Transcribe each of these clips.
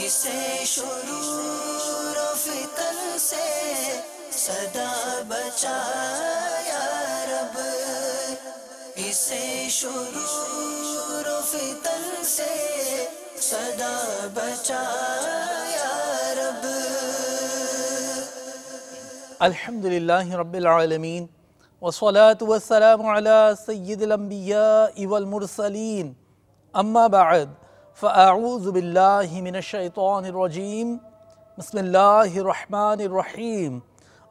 اسے شرور و فتن سے صدا بچا یا رب، اسے شرور و فتن سے صدا بچا یا رب۔ الحمدللہ رب العالمین والصلاة والسلام على سید الانبیاء والمرسلین، اما بعد فاعوذ باللہ من الشیطان الرجیم، بسم اللہ الرحمن الرحیم،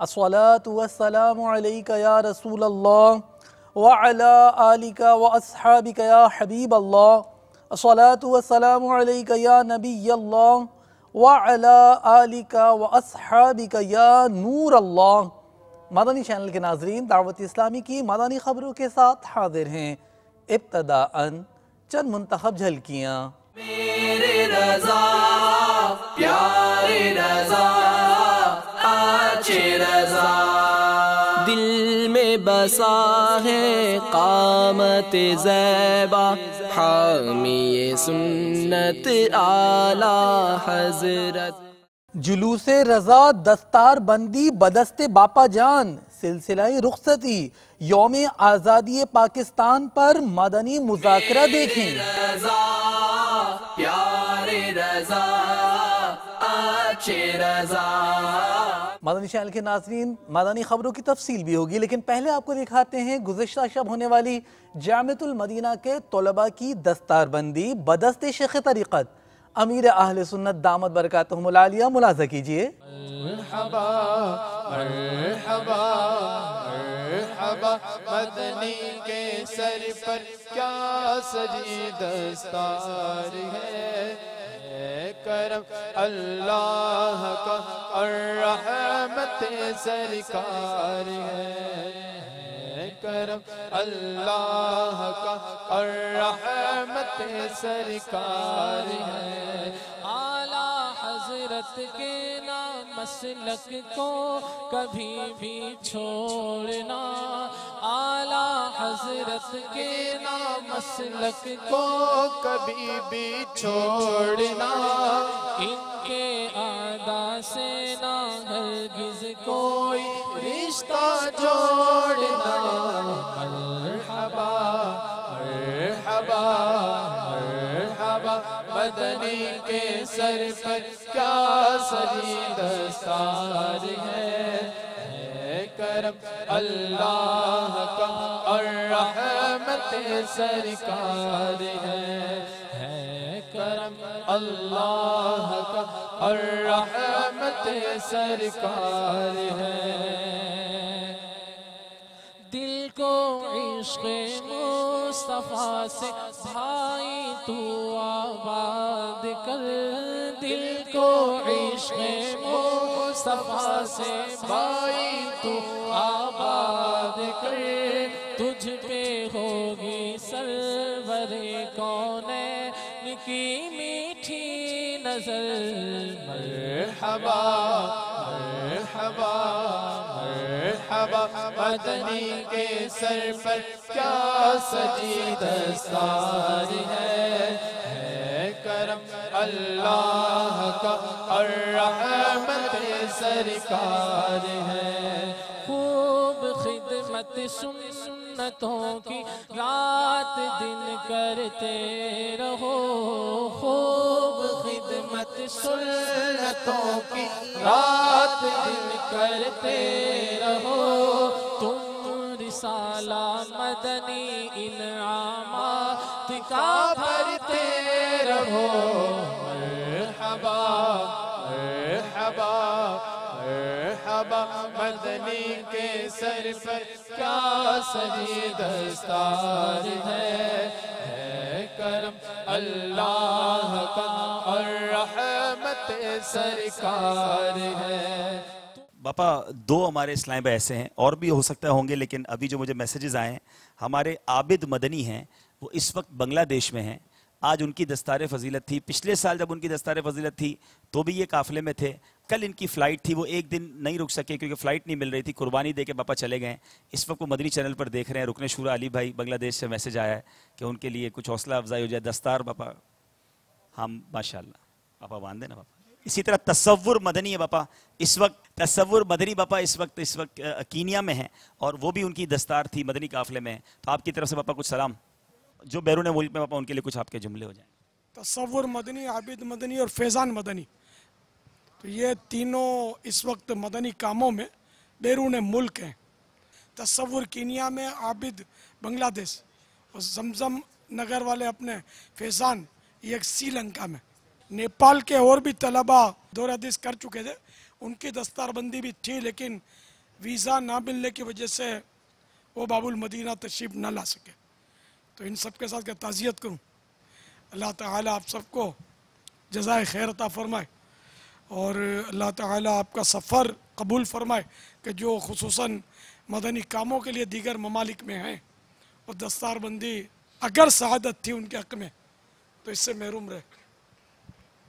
الصلاة والسلام علیک یا رسول اللہ وعلی آلک واصحابک یا حبیب اللہ، الصلاة والسلام علیک یا نبی اللہ وعلی آلک واصحابک یا نور اللہ۔ مدنی چینل کے ناظرین، دعوت اسلامی کی مدنی خبروں کے ساتھ حاضر ہیں۔ ابتداءً چند منتخب جھلکیاں۔ میرے رضا پیارے رضا آچے رضا، دل میں بسا ہے قامت زیبا، حامی سنت اعلی حضرت۔ جلوس رضا، دستار بندی بدست باپا جان، سلسلہ رخصتی، یوم آزادی پاکستان پر مدنی مذاکرہ دیکھیں۔ رضا پیارے رضا آچے رضا۔ مدنی چینل کے ناظرین، مدنی خبروں کی تفصیل بھی ہوگی، لیکن پہلے آپ کو دکھاتے ہیں گزشتہ شب ہونے والی جامعۃ المدینہ کے طلباء کی دستار بندی بدست شیخ طریقت امیر اہل سنت دامت برکاتہم العالیہ۔ ملاحظہ کیجئے۔ مرحبا مرحبا مرحبا، مدنی کے سر پر کیا سجی دستار ہے، کرم اللہ کا اور رحمت سرکار ہے، کرم اللہ کا اور رحمت سرکار ہے۔ اعلیٰ حضرت کے نام مسلک کو کبھی بھی چھوڑنا، اعلیٰ حضرت کے نام مسلک کو کبھی بھی چھوڑنا، ان کے اعداء سے نہ ہرگز کوئی رشتہ جوڑنا۔ مرحبا مرحبا مرحبا، مدنی کے سر پر کیا سجی دستار ہے، کرم اللہ کا اور رحمت سرکار ہے، کرم اللہ کا اور رحمت سرکار ہے۔ دل کو عشق مصطفیٰ سے بھائی تو آباد کر، دل کو عشق مصطفیٰ سے بھائی تو آباد کر، تجھ پہ ہوگی سرور کونین کی میٹھی نظر۔ مرحبا مرحبا مرحبا، مدنی کے سر پر کیا سجی دستار ہے، کرم اللہ کا اور رحمت سرکار ہے۔ خوب خدمت سنتوں کی رات دن کرتے رہو، خوب خدمت سنتوں کی رات دن کرتے رہو، تم رسالہ مدنی انعامات کا بھرتے رہو۔ مرحبا مرحبا مرحبا، مدنی کے سر پر کیا سجی دستار ہے، کرم اللہ کا اور رحمت سرکار ہے۔ باپا، دو ہمارے اسلام بھائی ایسے ہیں، اور بھی ہو سکتا ہوں گے، لیکن ابھی جو مجھے میسیجز آئے ہیں، ہمارے عابد مدنی ہیں، وہ اس وقت بنگلہ دیش میں ہیں۔ آج ان کی دستار فضیلت تھی، پچھلے سال جب ان کی دستار فضیلت تھی تو بھی یہ قافلے میں تھے، کل ان کی فلائٹ تھی، وہ ایک دن نہیں رک سکے کیونکہ فلائٹ نہیں مل رہی تھی، قربانی دے کے باپا چلے گئے۔ اس وقت وہ مدنی چینل پر دیکھ رہے ہیں، رکن شورا علی بھائی بنگلہ دیش سے میسیج آیا ہے کہ ان کے لیے کچھ حوصلہ افزائی ہو جائے۔ دستار باپا ہم ماشاءاللہ पापा बांध देना पापा। इसी तरह तसव्वुर मदनी है पापा, इस वक्त तसव्वुर मदनी पापा इस वक्त कीनिया में है और वो भी उनकी दस्तार थी, मदनी काफिले में। तो आपकी तरफ से पापा कुछ सलाम, जो बैरून मुल्क में पापा उनके लिए कुछ आपके जुमले हो जाएं। तसव्वुर मदनी, आबिद मदनी और फैज़ान मदनी, तो ये तीनों इस वक्त मदनी कामों में बैरून मुल्क हैं। तसव्वुर कीनिया में, आबिद बांग्लादेश और जमजम नगर वाले अपने फैज़ान ये श्रीलंका में। नेपाल के और भी तलबा दौरे हदीस कर चुके थे, उनकी दस्तारबंदी भी थी, लेकिन वीज़ा ना मिलने की वजह से वो बाबुल मदीना तशरीफ़ ना ला सके। तो इन सब के साथ क्या ताज़ियत करूँ। अल्लाह ताला आप सबको जज़ाए खैर अता फरमाए और अल्लाह ताला आपका सफ़र कबूल फरमाए कि जो खुसूसन मदनी कामों के लिए दीगर ममालिक में हैं और दस्तारबंदी अगर सआदत थी उनके हक़ में तो इससे महरूम रहे।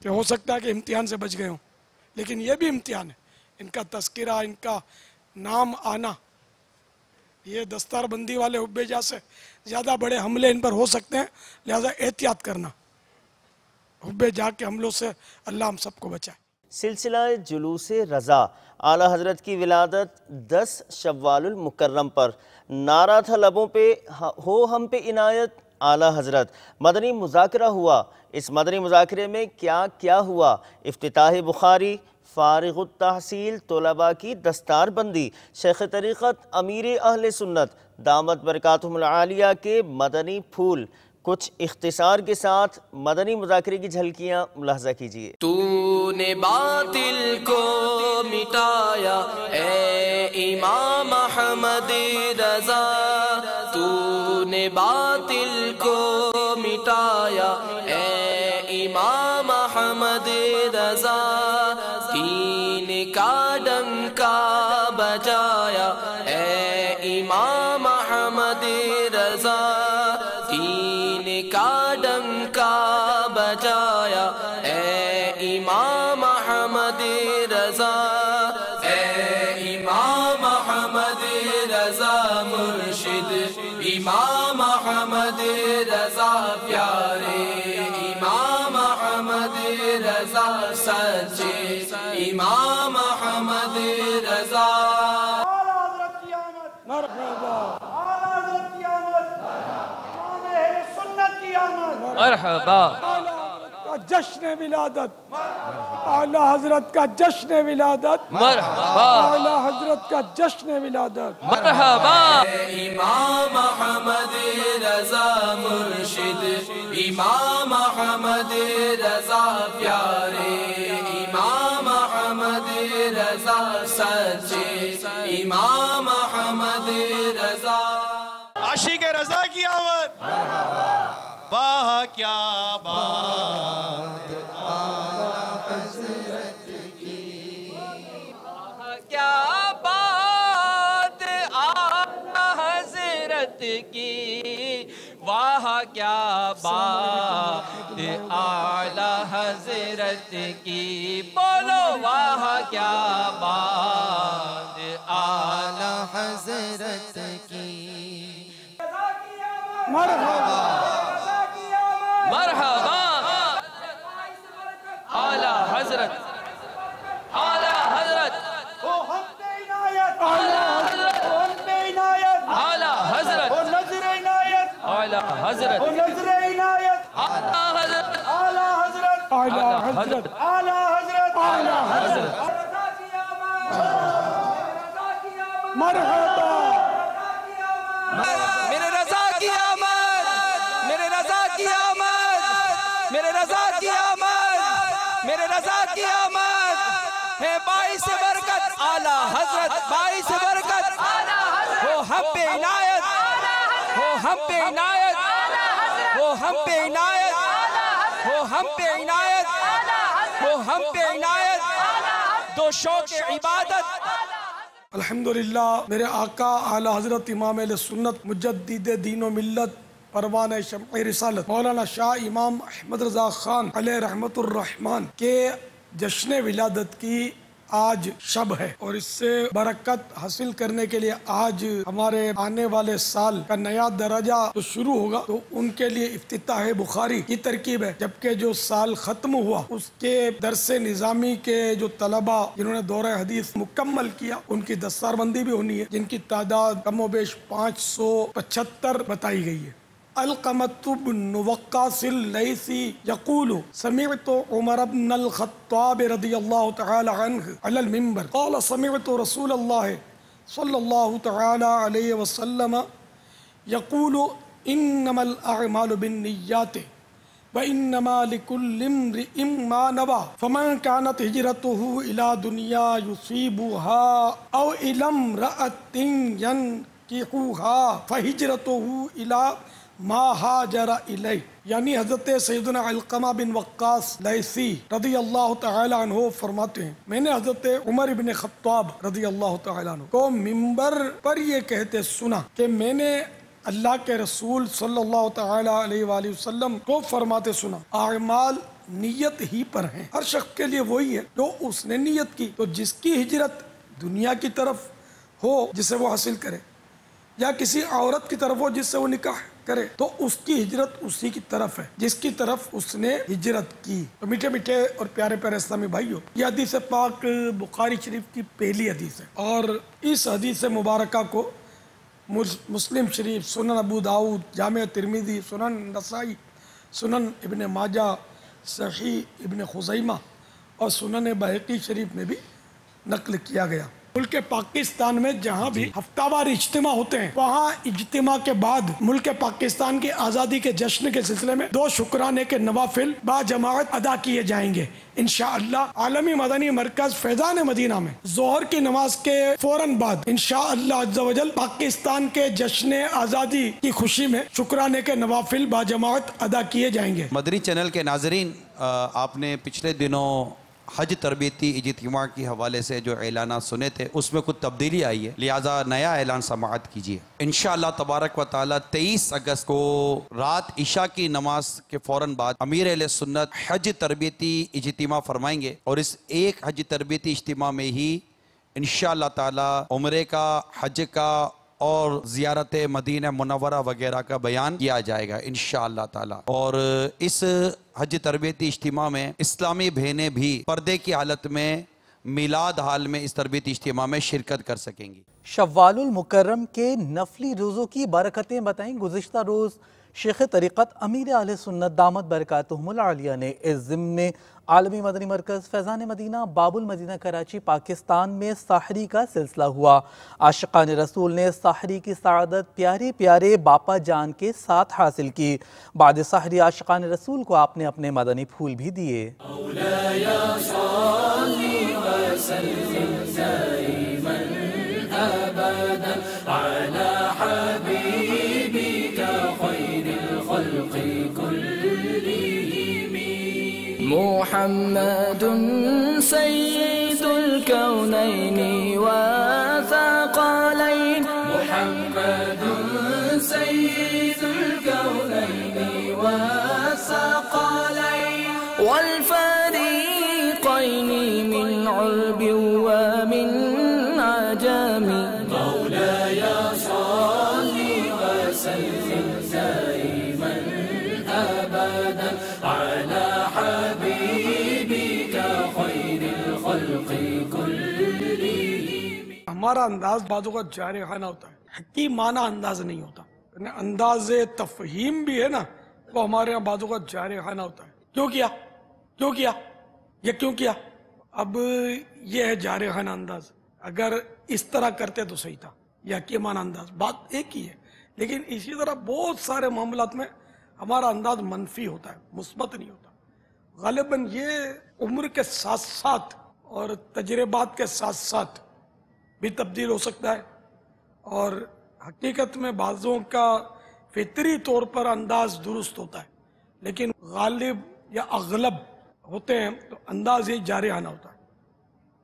कि हो सकता है कि इम्तिहान से बच गए हों, लेकिन ये भी इम्तिहान है। इनका तस्किरा, इनका नाम आना, ये दस्तारबंदी वाले हुब्बेजा से ज़्यादा बड़े हमले इन पर हो सकते हैं, लिहाजा एहतियात करना। हुब्बेजा के हमलों से अल्लाह हम सबको बचाए। सिलसिला जुलूस रज़ा आला हज़रत की विलादत 10 शव्वालुल मुकर्रम पर नारा था लबों पे, हो हम पे इनायत आला हज़रत। मदनी मुज़ाकरा हुआ। इस मदनी मुज़ाकरे में क्या क्या हुआ? इफ्तिताह बुखारी, फ़ारिग़ुत तहसील तलबा की दस्तार बंदी, शेख तरीक़त अमीर अहले सुन्नत दामत बरकातुहुल आलिया के मदनी फूल। कुछ इख्तिसार के साथ मदनी मुज़ाकरे की झलकियाँ मुलाहज़ा कीजिए। तूने बातिल को मिटाया ए इमाम अहमद रज़ा, तूने बातिल को मिटाया ए इमाम अहमद रज़ा, दीन का डंका बजाया ए इमाम अहमद रज़ा, दीन का डंका बजाया ए इमाम अहमद रज़ा, ए इमाम अहमद रज़ा मुर्शिद इमाम अहमद रज़ा प्यारे इमाम अहमद रज़ा सच्चे इमाम अहमद रज़ा। मरहबा जश्न विलादत आला हजरत का जश्न विलादत, मरहबा आला हजरत का जश्न विलादत। मरहबा इमाम अहमद रज़ा मुर्शिद इमाम अहमद रज़ा प्यारे इमाम अहमद रज़ा सच्चे इमाम अहमद रज़ा। आशिक रज़ा की आमद, वाह क्या बात क्या बात आला हज़रत की, वाह क्या बात आला हज़रत की, बोलो वाह क्या बात आला हज़रत की। मरहबा मरहबा आला हज़रत, आला हज़रत, ओ हम पे इनायत, आला हजरत, ओ हम पे इनायत, आला हज़रत, ओ नज़र इनायत, आला हज़रत, ओ नज़र इनायत, आला हज़रत, आला हजरत, आला हजरत, आला हजरत, आला हजरत। मरहबा मेरे रज़ा की आमद, मेरे रज़ा की आमद, मेरे रज़ा की आमद, मेरे रज़ा की आमद है बाइस बरकत आला हज़रत, बाइस बरकत हो हम पे इनायत, हो हम पे इनायत, हो हम पे इनायत, हो हम पे इनायत, हो हम पे इनायत, दो शौक़ इबादत। अल्हम्दुलिल्लाह मेरे आका आला हज़रत इमाम अहले सुन्नत मुजद्दिद दीन व मिल्लत परवान शम्अ रिसालत मौलाना शाह इमाम अहमद रज़ा ख़ान अलैहि रहमतुर रहमान के जश्न विलादत की آج شب ہے، اور اس سے برکت حاصل کرنے کے لیے آج ہمارے آنے والے سال کا نیا درجہ تو شروع ہوگا، تو ان کے لیے افتتاح بخاری کی ترکیب ہے، جبکہ جو سال ختم ہوا اس کے درس نظامی کے جو طلبہ جنہوں نے دورہ حدیث مکمل کیا ان کی دستار بندی بھی ہونی ہے، جن کی تعداد کم و بیش 575 بتائی گئی ہے۔ القمۃ بن وقاص اللیثی یقول سمعت عمر بن الخطاب رضی اللہ تعالی عنہ علی المنبر قال سمعت رسول اللہ صلی اللہ تعالی علیہ وسلم یقول انما الاعمال بالنیات وانما لكل امرئ ما نوى فمن كانت هجرته الى دنیا يصيبها او الى امرأة ينكحها فهجرته الى ما ہاجر الیہ، یعنی حضرت سیدنا علقمہ بن وقاص لیثی رضی اللہ تعالی عنہ فرماتے ہیں میں نے حضرت عمر بن خطاب رضی اللہ تعالی عنہ کو منبر پر یہ کہتے سنا کہ میں نے اللہ کے رسول صلی اللہ تعالی علیہ وآلہ وسلم کو فرماتے سنا اعمال نیت ہی پر ہیں، ہر شخص کے لیے وہی ہے جو اس نے نیت کی، تو جس کی ہجرت دنیا کی طرف ہو جسے وہ حاصل کرے یا کسی عورت کی طرف ہو جس سے وہ نکاح کرے تو اس کی ہجرت اسی کی طرف ہے جس کی طرف اس نے ہجرت کی۔ تو میٹھے میٹھے اور پیارے پیارے اسلامی بھائیوں، یہ حدیث پاک بخاری شریف کی پہلی حدیث ہے، اور اس حدیث مبارکہ کو مسلم شریف، سنن ابو داؤد، جامع ترمذی، سنن نسائی، سنن ابن ماجہ، صحیح ابن خزیمہ اور سنن بہقی شریف میں بھی نقل کیا گیا۔ ملک پاکستان میں جہاں بھی ہفتہ وار اجتماع ہوتے ہیں وہاں اجتماع کے بعد ملک پاکستان کی آزادی کے جشن کے سلسلے میں 2 شکرانے کے نوافل با جماعت ادا کیے جائیں گے انشاءاللہ۔ عالمی مدنی مرکز فیضان مدینہ میں ظہر کی نماز کے فوراً بعد انشاءاللہ عز و جل پاکستان کے جشن آزادی کی خوشی میں شکرانے کے نوافل با جماعت ادا کیے جائیں گے۔ مدنی چینل کے ناظرین، آپ نے پچھلے دنوں حج تربیتی اجتماع کی حوالے سے جو اعلانات سنے تھے اس میں کچھ تبدیلی آئی ہے، لہٰذا نیا اعلان سماعت کیجیے۔ انشاءاللہ تبارک و تعالی 23 اگست کو رات عشاء کی نماز کے فوراً بعد امیر اہل سنت حج تربیتی اجتماع فرمائیں گے، اور اس ایک حج تربیتی اجتماع میں ہی انشاءاللہ تعالی عمرے کا، حج کا اور زیارت مدینہ منورہ وغیرہ کا بیان کیا جائے گا انشاءاللہ تعالی۔ اور اس حج تربیتی اجتماع میں اسلامی بہنیں بھی پردے کی حالت میں میلاد حال میں اس تربیتی اجتماع میں شرکت کر سکیں گی۔ شوال المکرم کے نفلی روزوں کی برکتیں بتائیں۔ گزشتہ روز شیخ طریقت امیر اہل سنت دامت برکاتہم العالیہ نے اس ضمن عالمی مدنی مرکز فیضان مدینہ باب المدینہ کراچی پاکستان میں سحری کا سلسلہ ہوا۔ عاشقان رسول نے سحری کی سعادت پیارے پیارے باپا جان کے ساتھ حاصل کی۔ بعد سحری عاشقان رسول کو آپ نے اپنے مدنی پھول بھی دیے۔ مولاي صل وسلم دائما ابدا على حبيبك خير الخلق كلهم محمد سيد الكونين وثقلين محمد سيد الكونين وثقلين والفريقين من عرب ومن عجم مولاي صل وسلم دائما ابدا على حبيبك خير الخلق كلهم۔ ہمارا انداز بعض اوقات جارحانہ ہوتا ہے، حکیمانہ انداز نہیں ہوتا، یعنی انداز تفہیم بھی ہے نا وہ ہمارے یہاں بعض اوقات جارحانہ ہوتا ہے۔ کیوں کیا یہ کیوں کیا؟ اب یہ ہے جارحانہ انداز، اگر اس طرح کرتے تو صحیح تھا، یہ حکیمانہ انداز، بات ایک ہی ہے، لیکن اسی طرح بہت سارے معاملات میں ہمارا انداز منفی ہوتا ہے، مثبت نہیں ہوتا۔ غالباً یہ عمر کے ساتھ ساتھ اور تجربات کے ساتھ ساتھ بھی تبدیل ہو سکتا ہے، اور حقیقت میں بعضوں کا فطری طور پر انداز درست ہوتا ہے، لیکن غالب یا اغلب ہوتے ہیں تو انداز یہ جارحانہ ہوتا ہے،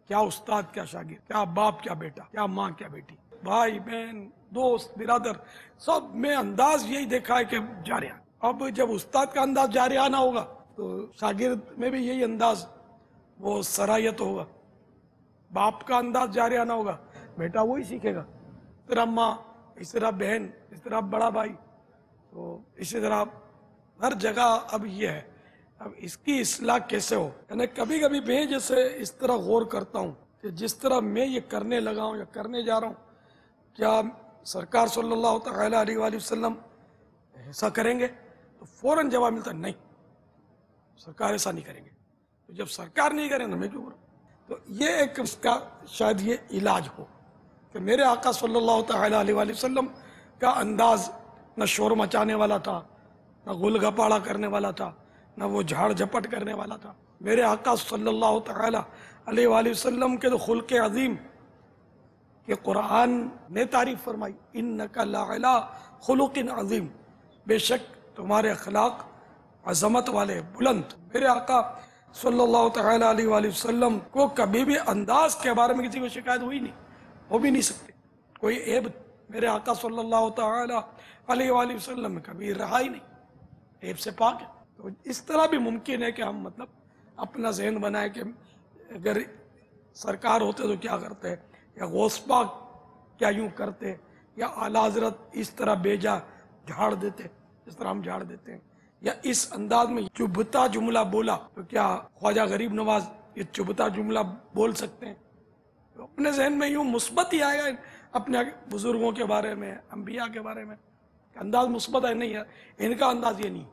کیا استاد کیا شاگرد، کیا باپ کیا بیٹا، کیا ماں کیا بیٹی، بھائی بہن دوست برادر سب میں انداز یہی دیکھا ہے کہ جارحانہ۔ اب جب استاد کا انداز جارحانہ ہوگا تو شاگرد میں بھی یہی انداز وہ صلاحیت ہوگا۔ बाप का अंदाज जारी आना होगा, बेटा वही सीखेगा। इस तरह माँ, इस तरह बहन, इस तरह बड़ा भाई, तो इसी तरह हर जगह अब ये है। अब इसकी इस्लाह कैसे हो, यानी कभी कभी मैं जैसे इस तरह गौर करता हूँ कि जिस तरह मैं ये करने लगा हूँ या करने जा रहा हूँ, क्या सरकार सल्लल्लाहु तआला अलैहि वसल्लम ऐसा करेंगे? तो फौरन जवाब मिलता है नहीं, सरकार ऐसा नहीं करेंगे। तो जब सरकार नहीं करेंगे तो मैं क्यों करूँ? तो ये एक इसका शायद ये इलाज हो कि मेरे आका सल्लल्लाहु तआला अलैहि वसल्लम का अंदाज न शोर मचाने वाला था, न गुल गपाड़ा करने वाला था, न वो झाड़ झपट करने वाला था। मेरे आका सल्लल्लाहु तआला अलैहि वसल्लम के तो खुल्क अजीम कि कुरान ने तारीफ फरमाई, इन्नका लअला खुलुकिन अजीम, बेशक तुम्हारे अखलाक अजमत वाले बुलंद। मेरे आका सल्लल्लाहु तआला अलैहि वसल्लम को कभी भी अंदाज के बारे में किसी को शिकायत हुई नहीं, हो भी नहीं सकती। कोई ऐब मेरे आका सल्लल्लाहु तआला अलैहि वसल्लम में कभी रहा ही नहीं, ऐब से पाक है। तो इस तरह भी मुमकिन है कि हम मतलब अपना जहन बनाए कि अगर सरकार होते तो क्या करते, या गौस पाक क्या यूं करते, या आला हजरत इस तरह बेजा झाड़ देते जिस तरह हम झाड़ देते हैं, या इस अंदाज में चुभता जुमला बोला तो क्या ख्वाजा गरीब नवाज ये चुभता जुमला बोल सकते हैं? तो अपने जहन में यूं मुस्बत ही आएगा अपने बुजुर्गों के बारे में, अंबिया के बारे में, अंदाज मुस्बत है। नहीं है इनका अंदाज ये नहीं,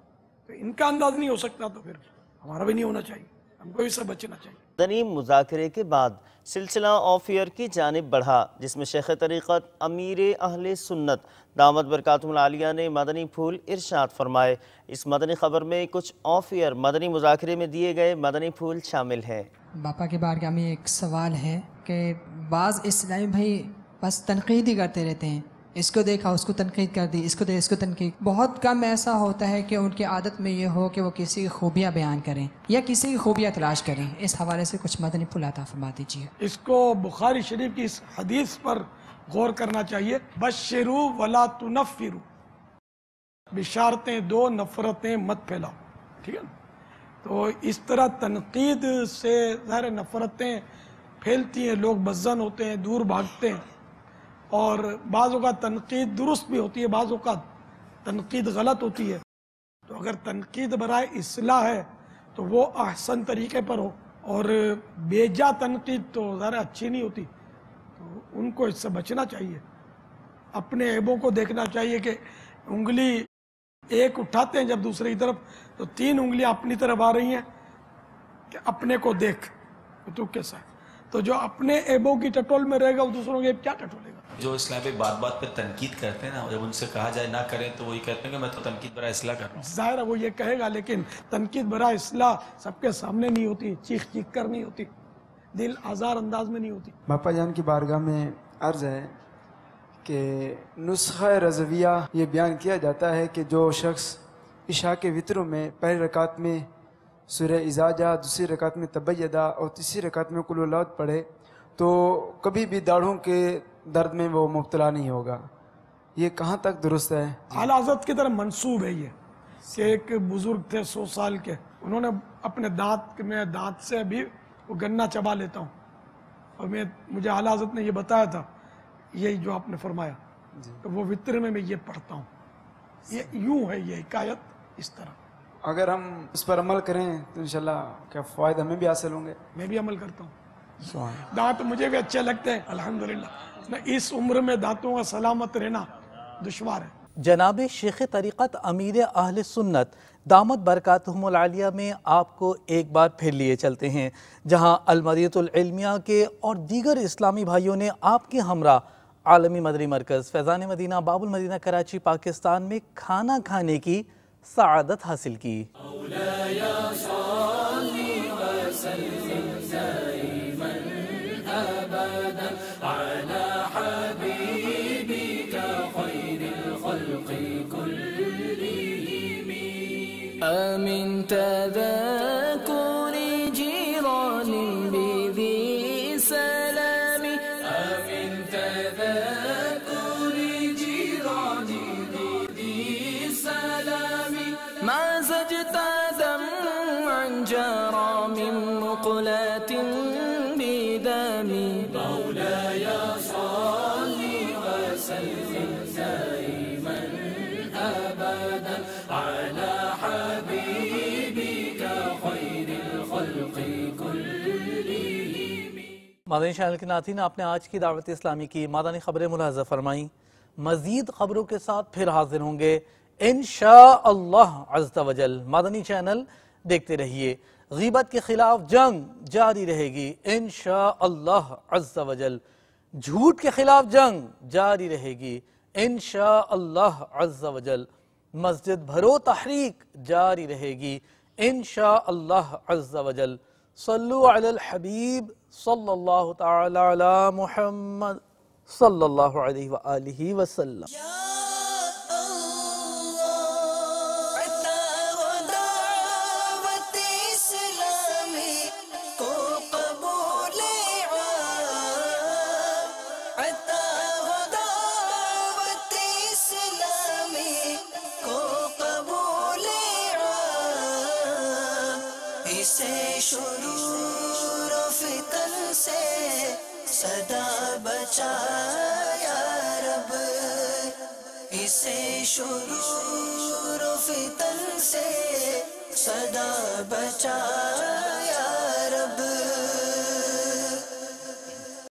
तो इनका अंदाज नहीं हो सकता तो फिर हमारा भी नहीं होना चाहिए, हमको इससे बचना चाहिए। मदनी मुज़ाकरे के बाद सिलसिला ऑफ ईयर की जानिब बढ़ा, जिसमें शेख तरीक़त अमीर अहले सुन्नत दामत बरकातुहुल आलिया ने मदनी फूल इरशाद फरमाए। इस मदनी ख़बर में कुछ ऑफ ईयर मदनी मुज़ाकरे में दिए गए मदनी फूल शामिल हैं। बापा के बारगाह में एक सवाल है कि बाज़ इस्लामी भाई बस तनक़ीद ही करते रहते हैं, इसको देखा उसको तनकीद कर दी, इसको देखा इसको तनकीद। बहुत कम ऐसा होता है कि उनकी आदत में ये हो कि वो किसी की खूबियाँ बयान करें या किसी की खूबियाँ तलाश करें। इस हवाले से कुछ मदनी फूल अता फरमा दीजिए। इसको बुखारी शरीफ की इस हदीस पर गौर करना चाहिए, बश्शिरू वला तुनफ्फिरू, बिशारतें दो नफ़रतें मत फैलाओ, ठीक है ना। तो इस तरह तनकीद से ज़ाहिर नफ़रतें फैलती हैं, लोग बज़्ज़न होते हैं, दूर भागते हैं, और बाज़ औक़ात तनकीद दुरुस्त भी होती है, बाज़ औक़ात तनकीद गलत होती है। तो अगर तनकीद बराए इस्लाह है तो वो अहसन तरीके पर हो, और बेजा तनकीद तो ज़रा अच्छी नहीं होती, तो उनको इससे बचना चाहिए। अपने ऐबों को देखना चाहिए कि उंगली एक उठाते हैं जब दूसरी तरफ तो 3 उंगलियां अपनी तरफ आ रही हैं कि अपने को देख तो कैसा है। तो जो अपने ऐबों की टटोल में रहेगा वो दूसरों के ऐब क्या टटोलेगा। जो इस्लाम पे बात बात पे तनकीद करते हैं ना, जब उनसे कहा जाए ना करें तो वही कहते हैं कि मैं तो तनकीद बरा इस्लाह कर रहा हूँ। जाहिर है वो ये कहेगा, लेकिन तनकीद बरा इस्लाह सबके सामने नहीं होती, चीख चीख कर नहीं होती, दिल आज़ार अंदाज में नहीं होती। बापा जान की बारगाह में अर्ज़ है कि नुस्ख़ा रज़विया ये बयान किया जाता है कि जो शख्स इशा के वित्रों में पहली रकात में सूरह इज़ाजा, दूसरी रकात में तबय्यदा और तीसरी रकात में कुल हुवल्लाहु पढ़े तो कभी भी दाढ़ों के दर्द में वो मुब्तला नहीं होगा। ये कहाँ तक दुरुस्त है? आला हज़रत की तरफ मंसूब है ये कि एक बुज़ुर्ग थे 100 साल के, उन्होंने अपने दांत से अभी वो गन्ना चबा लेता हूँ, और मुझे आला हज़रत ने ये बताया था, यही जो आपने फरमाया, तो वो वित्र में मैं ये पढ़ता हूँ। ये यूँ है ये हिकायत इस तरह। अगर हम उस पर अमल करें तो इंशाल्लाह क्या फ़ायदा हमें भी हासिल होंगे। मैं भी अमल करता हूँ, दांत मुझे भी अच्छे लगते हैं अल्हम्दुलिल्लाह। इस उम्र में दांतों का सलामत रहना दुश्वार है। जनाब शेख तरीक़त अमीर अहले सुन्नत दामत बरकातुहुल आलिया में आपको एक बार फिर लिए चलते हैं, जहां अल-मदीनतुल इल्मिया के और दीगर इस्लामी भाइयों ने आपके हमरा आलमी मदनी मरकज़ फैज़ान मदीना बाबुल मदीना कराची पाकिस्तान में खाना खाने की सआदत हासिल की। من تذكر جيران بذي سلام، من تذكر جيران بذي سلام، ما زجت دمعا جرى من مقلة بدم. على حبيبك خير الخلق كلهم. مدنی چینل کے ناظرین، آپ نے آج کی دعوت اسلامی کی مدنی خبریں ملاحظہ فرمائیں. مزید خبروں کے ساتھ پھر حاضر ہوں گے انشاءاللہ عز و جل. مدنی چینل دیکھتے رہیے. غیبت کے خلاف جنگ جاری رہے گی انشاءاللہ عز و جل. جھوٹ کے خلاف جنگ جاری رہے گی انشاءاللہ عز و جل. مسجد بھرو تحریک جاری رہے گی انشاءاللہ عز و جل. صلو علی الحبیب صلی اللہ تعالی علی محمد صلی اللہ علیہ وآلہ وسلم. اسے شرور و فتن سے صدا بچا یا رب. اسے شرور و فتن سے صدا بچا یا